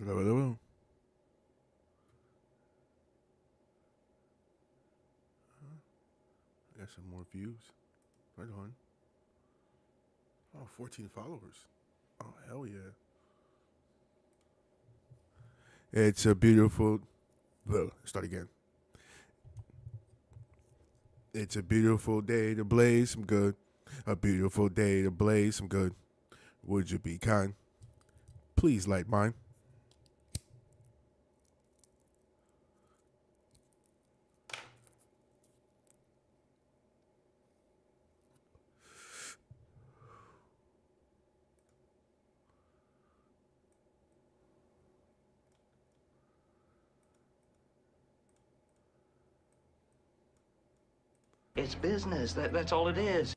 Hello, hello. I got some more views. Right on. Oh, 14 followers. Oh, hell yeah. It's a beautiful. Well, start again. It's a beautiful day to blaze some good. A beautiful day to blaze some good. Would you be kind? Please light mine. It's business. That's all it is.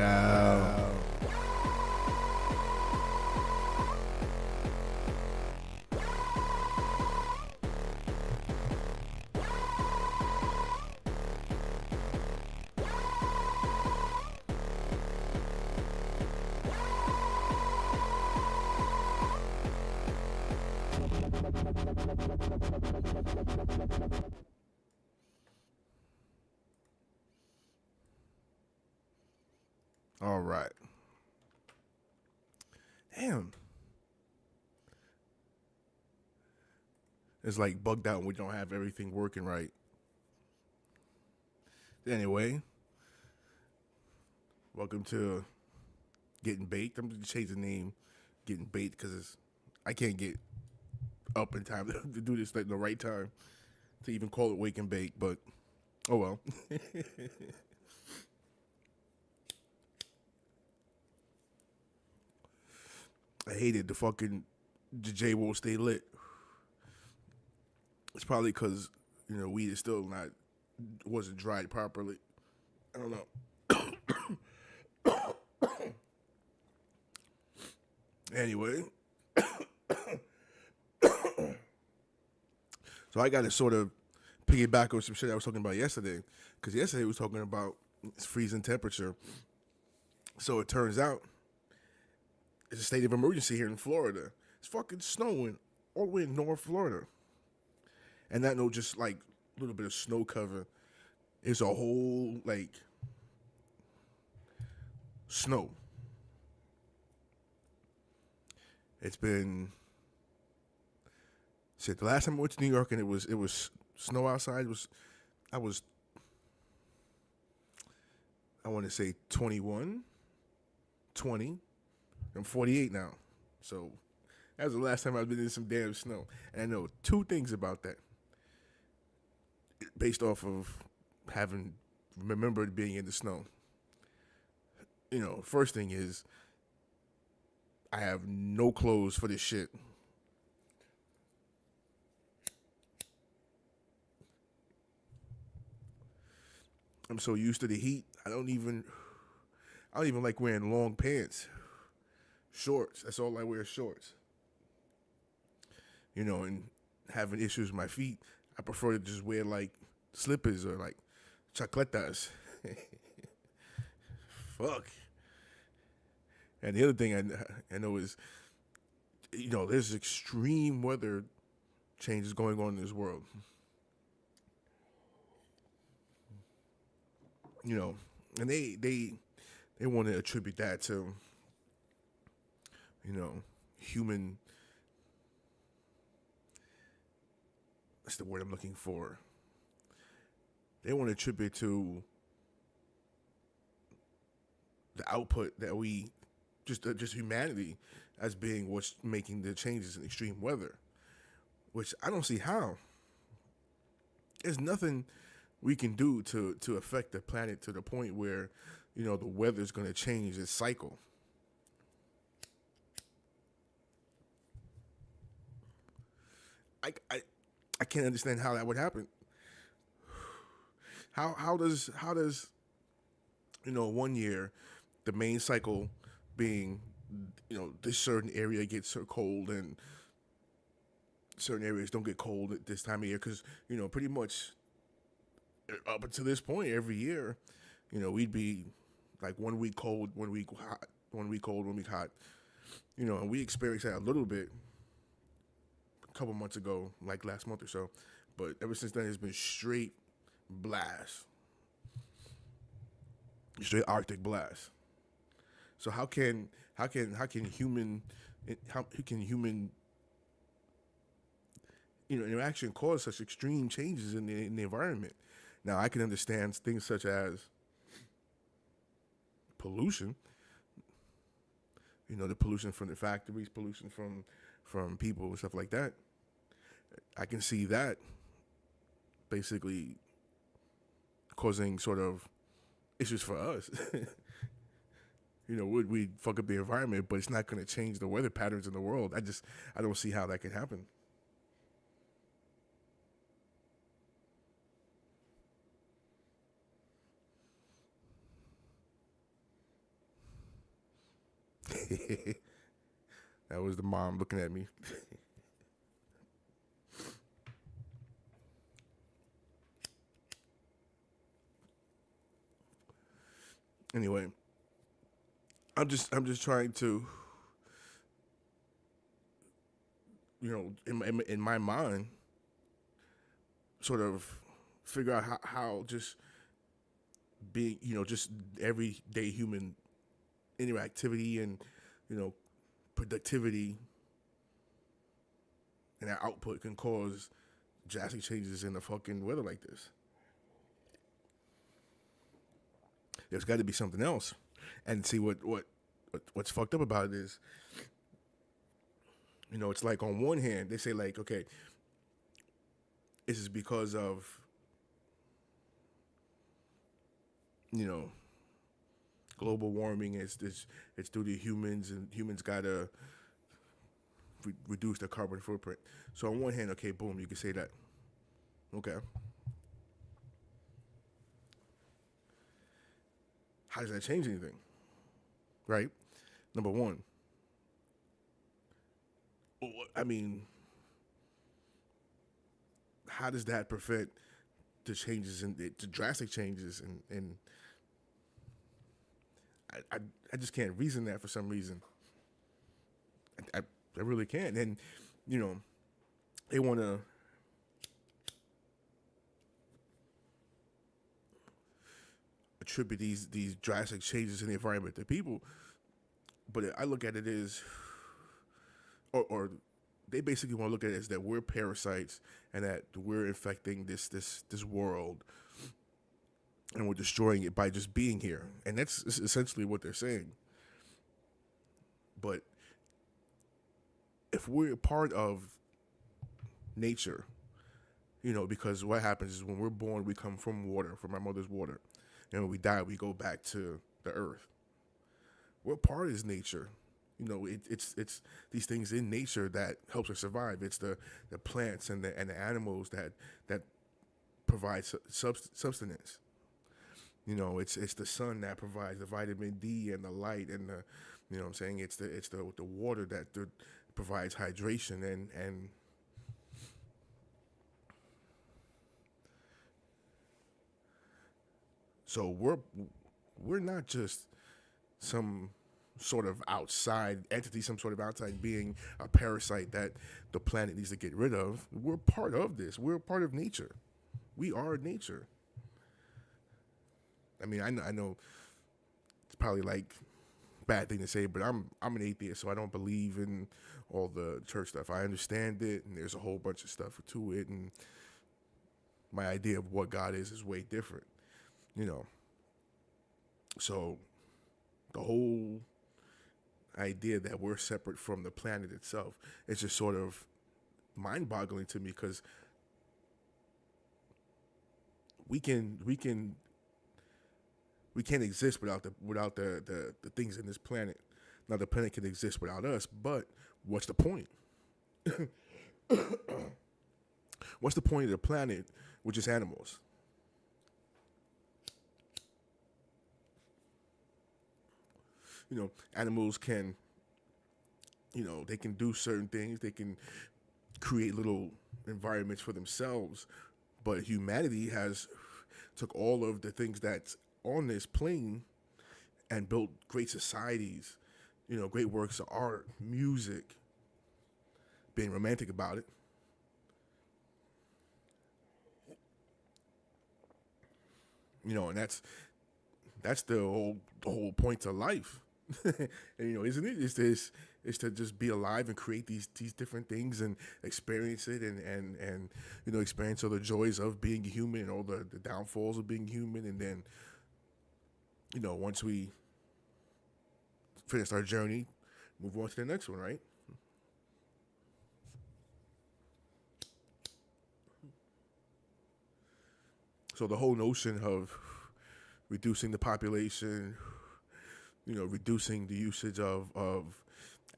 Yeah. All right. Damn. It's like bugged out when we don't have everything working right. Anyway, welcome to Getting Baked. I'm gonna change the name, Getting Baked, because I can't get up in time to do this at the right time to even call it Wake and Bake. But oh well. I hated the J won't stay lit. It's probably because weed is still not wasn't dried properly. I don't know. Anyway, so I got to sort of piggyback on some shit I was talking about yesterday, because yesterday we was talking about freezing temperature. So it turns out it's a state of emergency here in Florida. It's fucking snowing all the way in North Florida. And not no just like a little bit of snow cover. It's a whole like snow. It's been shit. The last time I went to New York and it was snow outside. I want to say 21, 20. I'm 48 now. So that was the last time I've been in some damn snow. And I know two things about that. Based off of having remembered being in the snow. First thing is I have no clothes for this shit. I'm so used to the heat. I don't even like wearing long pants. Shorts. That's all I wear, shorts. And having issues with my feet, I prefer to just wear like slippers or like chacletas. Fuck. And the other thing I know is, there's extreme weather changes going on in this world. And they want to attribute that to, human. That's the word I'm looking for. They want to attribute to the output that we, just humanity, as being what's making the changes in extreme weather, which I don't see how. There's nothing we can do to affect the planet to the point where, the weather's going to change its cycle. I can't understand how that would happen. How does 1 year the main cycle being this certain area gets so cold and certain areas don't get cold at this time of year, because pretty much up until this point every year we'd be like 1 week cold, 1 week hot, 1 week cold, 1 week hot, and we experienced that a little bit a couple months ago, like last month or so, but ever since then it's been straight blast, straight Arctic blast. So how can human interaction cause such extreme changes in the environment? Now I can understand things such as pollution. The pollution from the factories, pollution from people and stuff like that. I can see that basically causing sort of issues for us. We fuck up the environment, but it's not going to change the weather patterns in the world. I don't see how that can happen. That was the mom looking at me. Anyway, I'm just trying to, in my mind, sort of figure out how just being, just everyday human interactivity and, you know, productivity and that output can cause drastic changes in the fucking weather like this. There's got to be something else. And see what's fucked up about it is, it's like on one hand they say like, okay, this is because of, global warming. It's due to humans, and humans gotta reduce their carbon footprint. So on one hand, okay, boom, you can say that. Okay. How does that change anything? Right? Number one. I mean, how does that prevent the changes and the drastic changes and I just can't reason that for some reason. I really can't. And they want to attribute these drastic changes in the environment to people, but I look at it as, or they basically want to look at it as that we're parasites and that we're infecting this world and we're destroying it by just being here, and that's essentially what they're saying. But if we're part of nature, because what happens is when we're born, we come from water, from our mother's water. And when we die, we go back to the earth. We're part of this nature. It's these things in nature that helps us survive. It's the plants and the animals that provide substance. It's the sun that provides the vitamin D and the light and the, what I'm saying, it's the water that provides hydration and so we're not just some sort of outside entity, some sort of outside being, a parasite that the planet needs to get rid of. We're part of this. We're part of nature. We are nature. I mean, I know it's probably like bad thing to say, but I'm an atheist, so I don't believe in all the church stuff. I understand it, and there's a whole bunch of stuff to it, and my idea of what God is way different, So the whole idea that we're separate from the planet itself is just sort of mind-boggling to me, because we can't exist without the things in this planet. Now the planet can exist without us, but what's the point? What's the point of the planet with just animals? Animals can, they can do certain things. They can create little environments for themselves, but humanity has took all of the things that's on this plane and built great societies, great works of art, music, being romantic about it. And that's the whole point to life. And, isn't it? It's to just be alive and create these different things and experience it and experience all the joys of being human and all the downfalls of being human, and then once we finish our journey, move on to the next one, right? So the whole notion of reducing the population, reducing the usage of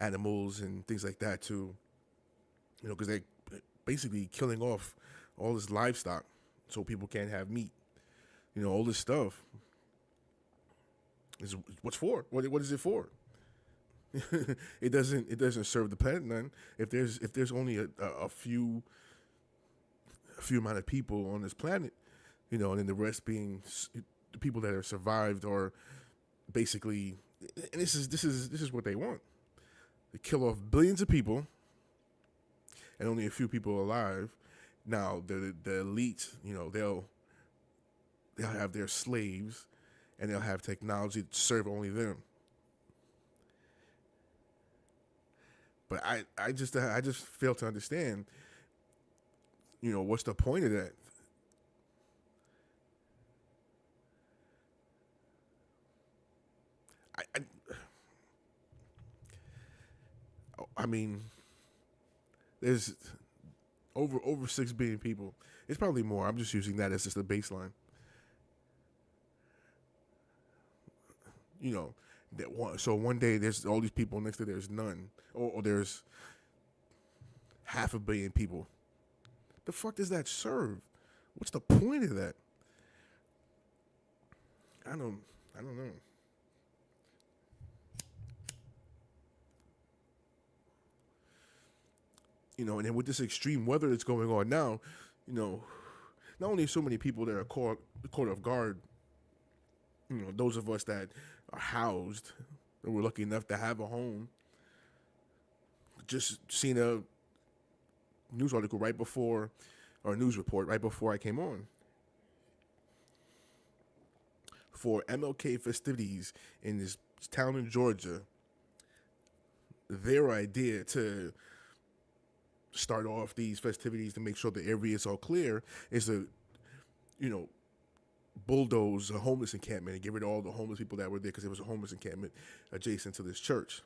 animals and things like that too, because they're basically killing off all this livestock so people can't have meat. All this stuff is what's for. What is it for? it doesn't serve the planet none. If there's only a few amount of people on this planet, and then the rest being the people that have survived, or basically, and this is what they want. They kill off billions of people and only a few people alive. Now the elite, they'll have their slaves, and they'll have technology to serve only them. But I just fail to understand, what's the point of that? I I mean, there's over 6 billion people. It's probably more. I'm just using that as just a baseline. You know, so one day there's all these people, next day there's none, or there's 500 million people. The fuck does that serve? What's the point of that? I don't know. And then with this extreme weather that's going on now, not only so many people that are caught off guard, those of us that are housed, and we're lucky enough to have a home. Just seen a news article right before, or a news report right before I came on. For MLK festivities in this town in Georgia, their idea to start off these festivities to make sure the area is all clear is to, you know, bulldoze a homeless encampment and get rid of all the homeless people that were there, because it was a homeless encampment adjacent to this church.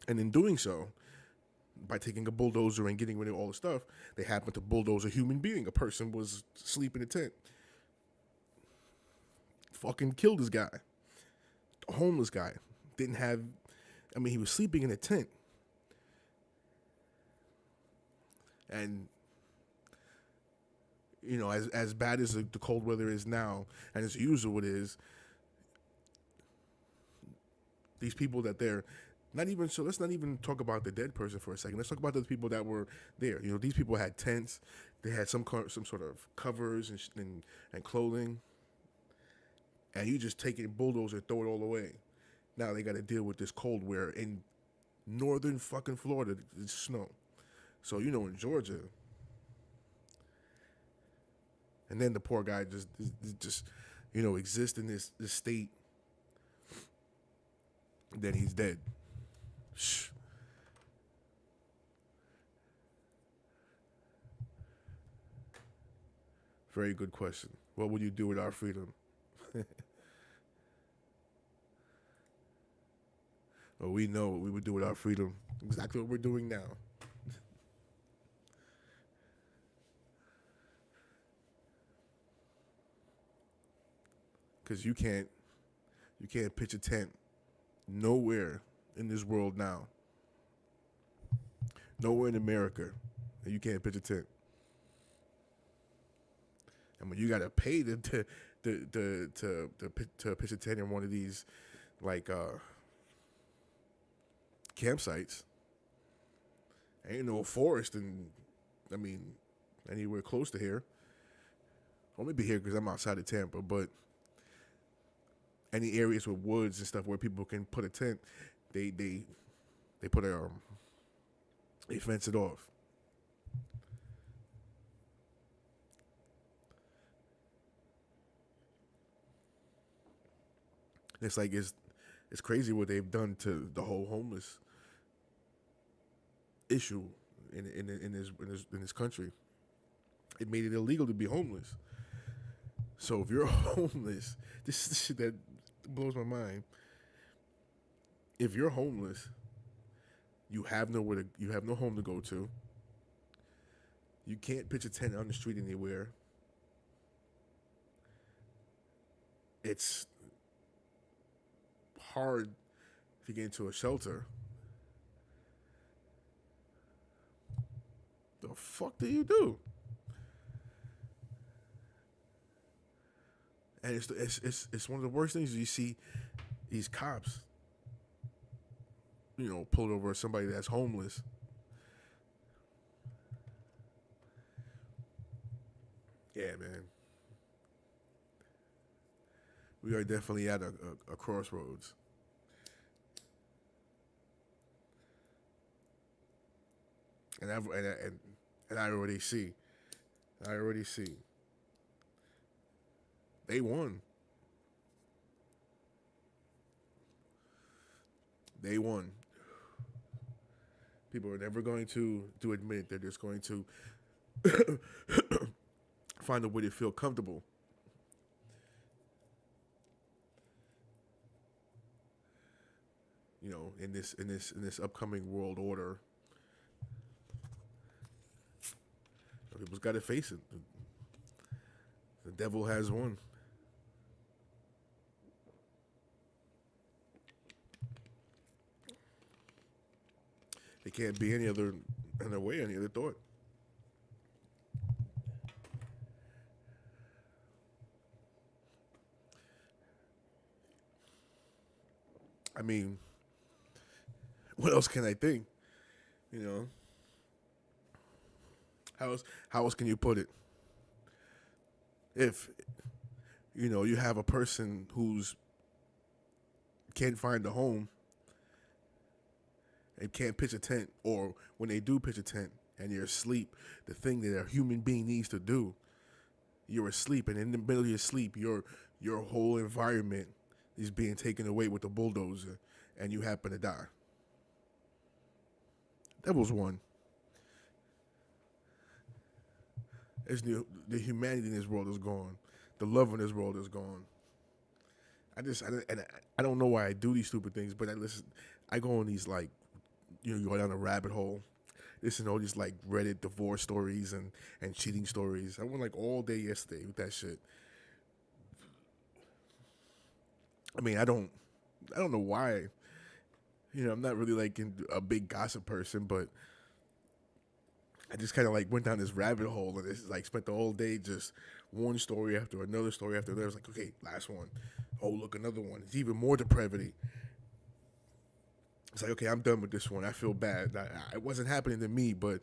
And in doing so, by taking a bulldozer and getting rid of all the stuff, they happened to bulldoze a human being. A person was asleep in a tent. Fucking killed this guy. A homeless guy. He was sleeping in a tent. And, as bad as the cold weather is now, and as usual it is, these people that they're not even, so let's not even talk about the dead person for a second. Let's talk about the people that were there. These people had tents. They had some sort of covers and clothing. And you just take it and bulldoze and throw it all away. Now they got to deal with this cold where in northern fucking Florida, it's snow. So, in Georgia. And then the poor guy just exists in this state. Then he's dead. Shh. Very good question. What would you do with our freedom? Well, we know what we would do with our freedom. Exactly what we're doing now. Because you can't pitch a tent nowhere in this world now. Nowhere in America, and you can't pitch a tent. And when you gotta pay to pitch a tent in one of these campsites, ain't no forest anywhere close to here. Well, maybe here because I'm outside of Tampa, but any areas with woods and stuff where people can put a tent, they put they fence it off. It's crazy what they've done to the whole homeless issue in this country. It made it illegal to be homeless. So if you're homeless, this is the shit that blows my mind. If you're homeless, you have no home to go to. You can't pitch a tent on the street anywhere. It's hard if you get into a shelter. The fuck do you do? And it's one of the worst things. You see these cops pulled over somebody that's homeless. Yeah, man. We are definitely at a crossroads. And and I already see. I already see. They won. They won. People are never going to admit they're just going to find a way to feel comfortable. In this upcoming world order, people's got to face it. The devil has won. It can't be any other way, any other thought. I mean, what else can I think? You know, how else can you put it? If you have a person who's can't find a home and can't pitch a tent, or when they do pitch a tent and you're asleep, the thing that a human being needs to do, you're asleep, and in the middle of your sleep, your whole environment is being taken away with a bulldozer, and you happen to die. That was one. The humanity in this world is gone. The love in this world is gone. I don't know why I do these stupid things, but I go on these, like, you go down a rabbit hole, listen to all these, like, Reddit divorce stories and cheating stories. I went, like, all day yesterday with that shit. I mean, I don't know why. I'm not really, like, a big gossip person, but I just kind of, like, went down this rabbit hole and it's like spent the whole day just one story after another story after another. I was like, okay, last one. Oh, look, another one. It's even more depravity. It's like, okay, I'm done with this one. I feel bad. It wasn't happening to me, but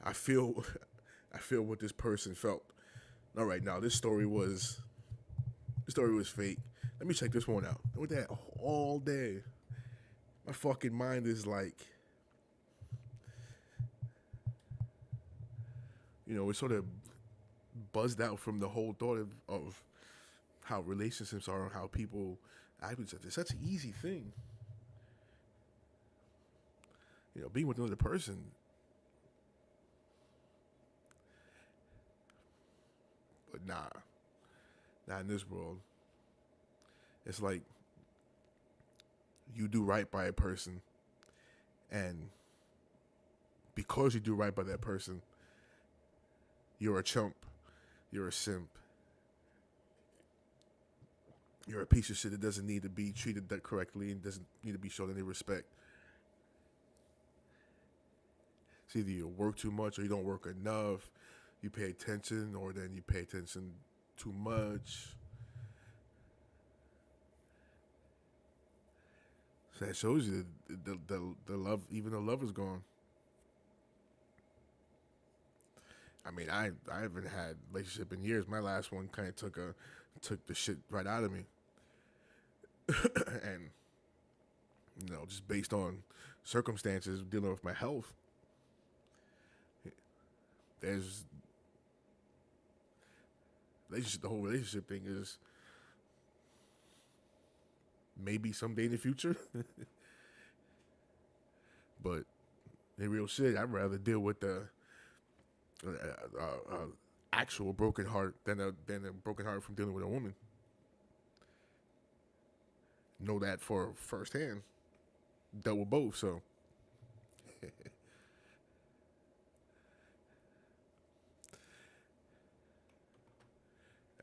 I feel I feel what this person felt. All right, now this story was fake. Let me check this one out. With that all day, my fucking mind is like, it's sort of buzzed out from the whole thought of how relationships are, how people act with each other. It's such an easy thing. Being with another person. But nah, not in this world. It's like you do right by a person, and because you do right by that person, you're a chump, you're a simp, you're a piece of shit that doesn't need to be treated that correctly and doesn't need to be shown any respect. It's either you work too much or you don't work enough. You pay attention, or then you pay attention too much. So that shows you the love, even the love is gone. I mean, I haven't had a relationship in years. My last one kind of took the shit right out of me, and just based on circumstances dealing with my health, there's the whole relationship thing is maybe someday in the future, but in real shit, I'd rather deal with the actual broken heart than a broken heart from dealing with a woman. Know that for firsthand. Dealt with both, so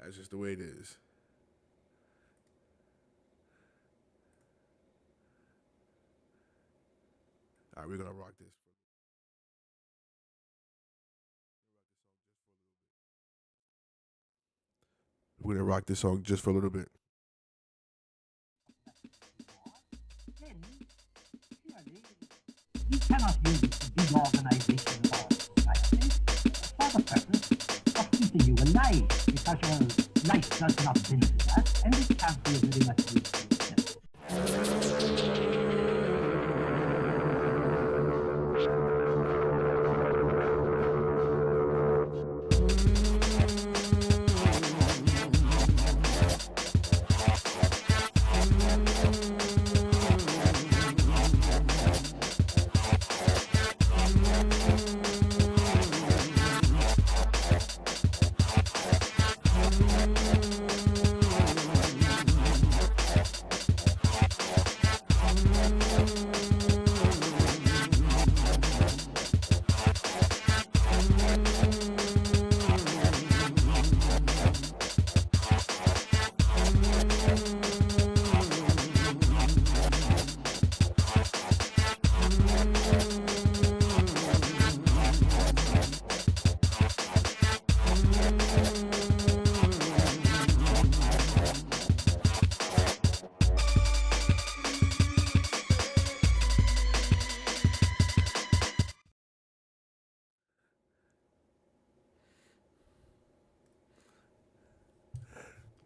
that's just the way it is. All right, we're gonna rock this. We're gonna rock this song just for a little bit. Lenny, you are leaving. We cannot use the deorganization of our society for the purpose of keeping you alive, because your life does not benefit us, and it can't be a very much use to yourself.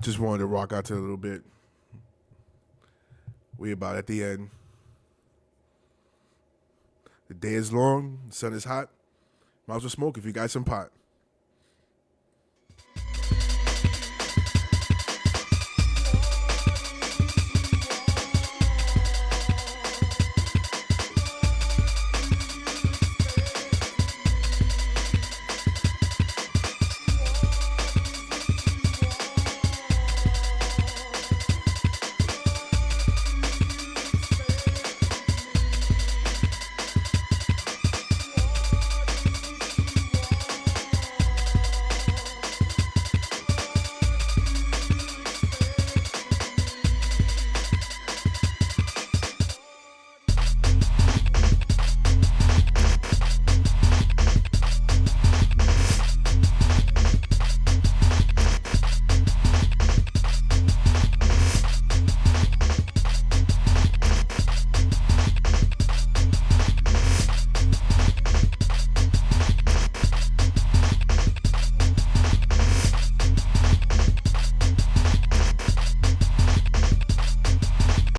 Just wanted to rock out to it a little bit. We about at the end. The day is long, the sun is hot. Might as well smoke if you got some pot.